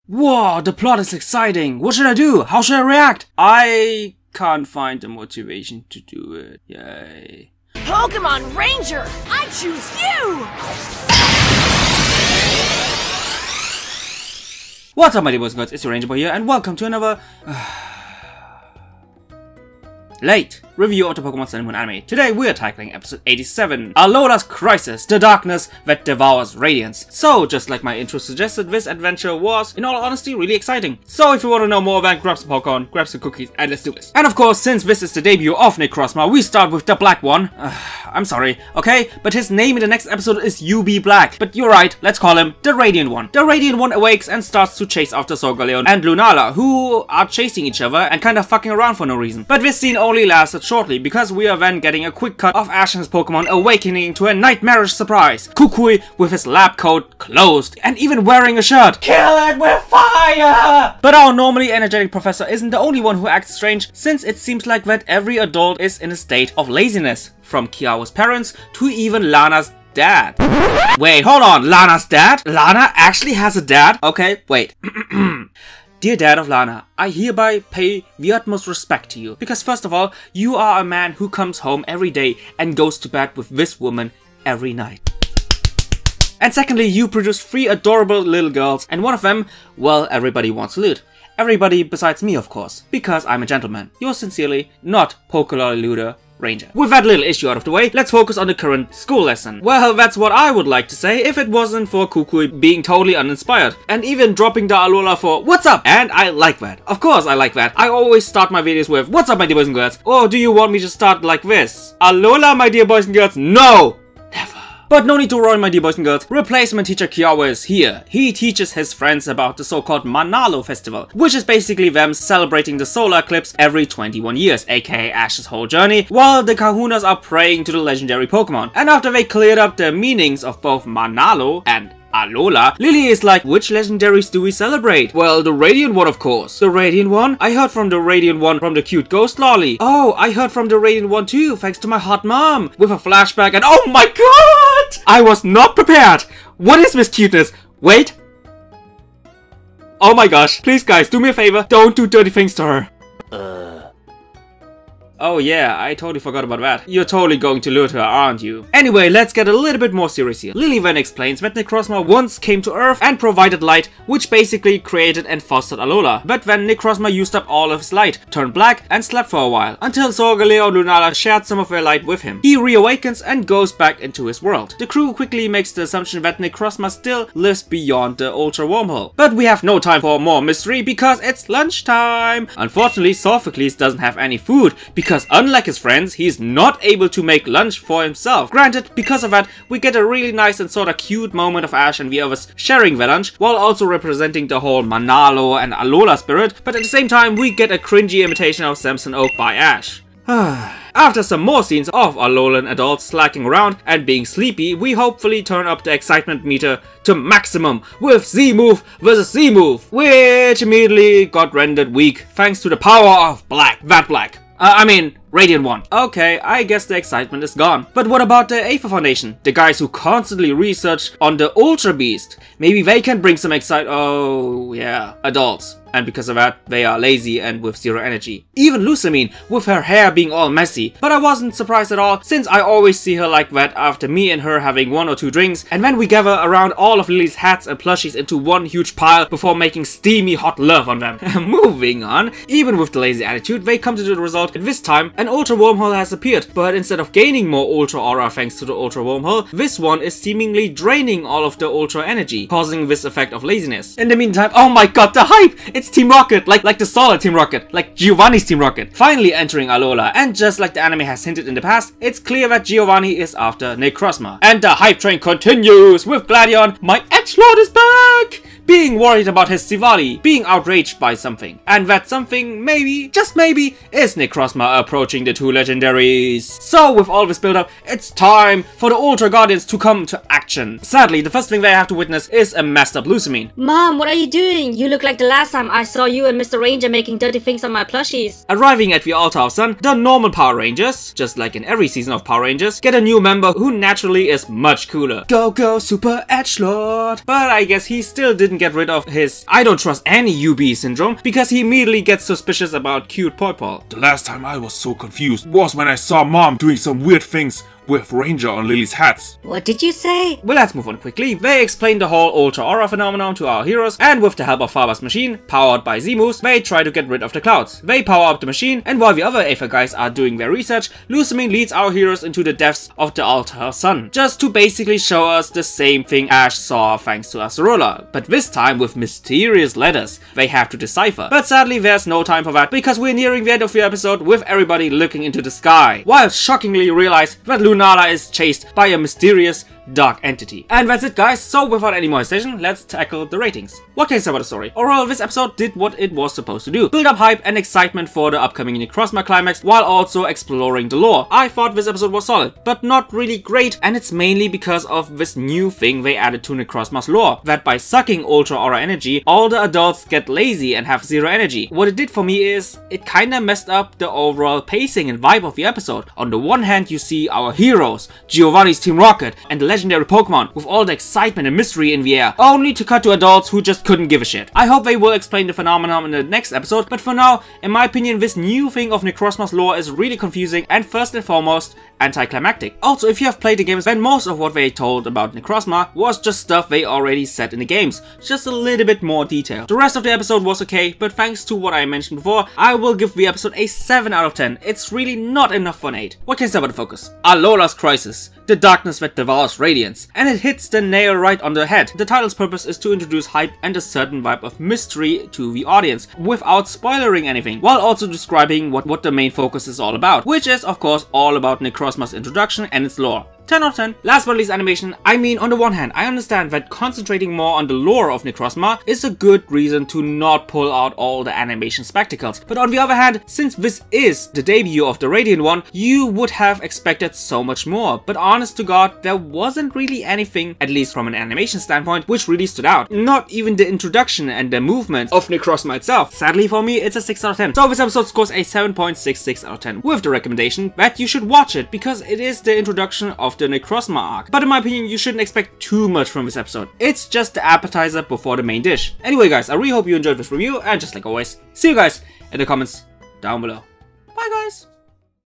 Whoa, the plot is exciting. What should I do? How should I react? I can't find the motivation to do it. Yay. Pokemon Ranger! I choose you! What's up, my dear boys and girls? It's your Ranger Boy here, and welcome to another late review of the Pokemon Sun and Moon anime. Today we are tackling episode 87, Alola's Crisis, the darkness that devours Radiance. So, just like my intro suggested, this adventure was, in all honesty, really exciting. So if you want to know more, then grab some popcorn, grab some cookies, and let's do this. And of course, since this is the debut of Necrozma, we start with the black one. I'm sorry, okay? But his name in the next episode is UB Black. But you're right, let's call him the Radiant One. The Radiant One awakes and starts to chase after Solgaleo and Lunala, who are chasing each other and kinda fucking around for no reason. But this scene only lasted shortly, because we are then getting a quick cut of Ash and his Pokemon awakening to a nightmarish surprise. Kukui with his lab coat closed and even wearing a shirt. Kill it with fire! But our normally energetic professor isn't the only one who acts strange, since it seems like that every adult is in a state of laziness. From Kiawa's parents to even Lana's dad. Wait, hold on, Lana's dad? Lana actually has a dad? Okay, wait. Dear dad of Lana, I hereby pay the utmost respect to you, because first of all, you are a man who comes home every day and goes to bed with this woman every night. And secondly, you produce 3 adorable little girls, and one of them, well, everybody wants to loot. Everybody besides me, of course, because I'm a gentleman. Yours sincerely, not Pokemon Looter Ranger. With that little issue out of the way, let's focus on the current school lesson. Well, that's what I would like to say if it wasn't for Kukui being totally uninspired and even dropping the Alola for "What's up?" And I like that. Of course I like that. I always start my videos with "What's up, my dear boys and girls?" Or do you want me to start like this? "Alola, my dear boys and girls?" No! Never. But no need to worry, my dear boys and girls. Replacement teacher Kiawa is here. He teaches his friends about the so-called Manalo festival, which is basically them celebrating the solar eclipse every 21 years, aka Ash's whole journey, while the Kahunas are praying to the legendary Pokemon. And after they cleared up the meanings of both Manalo and Alola, Lily is like, which legendaries do we celebrate? Well, the Radiant One, of course. The Radiant One? I heard from the Radiant One from the cute ghost lolly. Oh, I heard from the Radiant One too, thanks to my hot mom. With a flashback and oh my god! I was not prepared! What is this cuteness? Wait. Oh my gosh, please guys, do me a favor, don't do dirty things to her. Oh yeah, I totally forgot about that. You're totally going to lure her, aren't you? Anyway, let's get a little bit more serious here. Lily then explains that Necrozma once came to Earth and provided light, which basically created and fostered Alola. But then Necrozma used up all of his light, turned black, and slept for a while, until Solgaleo and Lunala shared some of their light with him. He reawakens and goes back into his world. The crew quickly makes the assumption that Necrozma still lives beyond the Ultra Wormhole. But we have no time for more mystery because it's lunchtime. Unfortunately, Sophocles doesn't have any food because unlike his friends, he's not able to make lunch for himself. Granted, because of that, we get a really nice and sorta cute moment of Ash and the others sharing their lunch, while also representing the whole Manalo and Alola spirit, but at the same time we get a cringy imitation of Samson Oak by Ash. After some more scenes of Alolan adults slacking around and being sleepy, we hopefully turn up the excitement meter to maximum with Z-Move vs Z-Move, which immediately got rendered weak thanks to the power of Black. Radiant One. Okay, I guess the excitement is gone. But what about the Aether Foundation? The guys who constantly research on the Ultra Beast. Maybe they can bring some oh yeah, adults. And because of that, they are lazy and with zero energy. Even Lucamine, with her hair being all messy. But I wasn't surprised at all, since I always see her like that after me and her having 1 or 2 drinks, and then we gather around all of Lily's hats and plushies into one huge pile before making steamy hot love on them. Moving on, even with the lazy attitude, they come to the result that this time an Ultra Wormhole has appeared, but instead of gaining more Ultra Aura thanks to the Ultra Wormhole, this one is seemingly draining all of the Ultra energy, causing this effect of laziness. In the meantime, oh my god, the hype! It's Team Rocket, like the solid Team Rocket, like Giovanni's Team Rocket, finally entering Alola, and just like the anime has hinted in the past, it's clear that Giovanni is after Necrozma. And the hype train continues with Gladion, my edgelord is back! Being worried about his Sivali, being outraged by something. And that something, maybe, just maybe, is Necrozma approaching the 2 legendaries. So with all this build up, it's time for the Ultra Guardians to come to action. Sadly, the first thing they have to witness is a messed up Lucamine. Mom, what are you doing? You look like the last time I saw you and Mr. Ranger making dirty things on my plushies. Arriving at the Altar of Sun, the normal Power Rangers, just like in every season of Power Rangers, get a new member who naturally is much cooler. Go Super Edgelord! But I guess he still didn't didn't get rid of his I don't trust any UB syndrome because he immediately gets suspicious about cute Poipole. The last time I was so confused was when I saw Mom doing some weird things with Ranger on Lily's hats. What did you say? Well, let's move on quickly. They explain the whole Ultra Aura phenomenon to our heroes, and with the help of Faber's machine, powered by Z-Moves, they try to get rid of the clouds. They power up the machine, and while the other Aether guys are doing their research, Lusamine leads our heroes into the depths of the Altar Sun, just to basically show us the same thing Ash saw thanks to Acerola, but this time with mysterious letters they have to decipher. But sadly there's no time for that, because we're nearing the end of the episode with everybody looking into the sky, while shockingly realize that Lunala is chased by a mysterious dark entity. And that's it, guys. So without any more hesitation, let's tackle the ratings. What can I say about the story? Overall, this episode did what it was supposed to do. Build up hype and excitement for the upcoming Necrozma climax while also exploring the lore. I thought this episode was solid, but not really great, and it's mainly because of this new thing they added to Necrozma's lore, that by sucking Ultra Aura energy, all the adults get lazy and have zero energy. What it did for me is, it kinda messed up the overall pacing and vibe of the episode. On the one hand, you see our heroes, Giovanni's Team Rocket, and the legendary Pokemon with all the excitement and mystery in the air, only to cut to adults who just couldn't give a shit. I hope they will explain the phenomenon in the next episode, but for now, in my opinion, this new thing of Necrozma's lore is really confusing and first and foremost, anticlimactic. Also, if you have played the games, then most of what they told about Necrozma was just stuff they already said in the games, just a little bit more detail. The rest of the episode was okay, but thanks to what I mentioned before, I will give the episode a 7 out of 10. It's really not enough for an 8. What can I say about the focus? Alola's Crisis, the darkness that devours Radiance, and it hits the nail right on the head. The title's purpose is to introduce hype and a certain vibe of mystery to the audience, without spoiling anything, while also describing what the main focus is all about, which is of course all about Necrozma's introduction and its lore. 10 out of 10. Last but not least, animation. I mean, on the one hand, I understand that concentrating more on the lore of Necrozma is a good reason to not pull out all the animation spectacles. But on the other hand, since this is the debut of the Radiant one, you would have expected so much more. But honest to God, there wasn't really anything, at least from an animation standpoint, which really stood out. Not even the introduction and the movements of Necrozma itself. Sadly for me, it's a 6 out of 10. So this episode scores a 7.66 out of 10, with the recommendation that you should watch it, because it is the introduction of the Necrozma arc. But in my opinion, you shouldn't expect too much from this episode. It's just the appetizer before the main dish. Anyway guys, I really hope you enjoyed this review, and just like always, see you guys in the comments down below. Bye guys!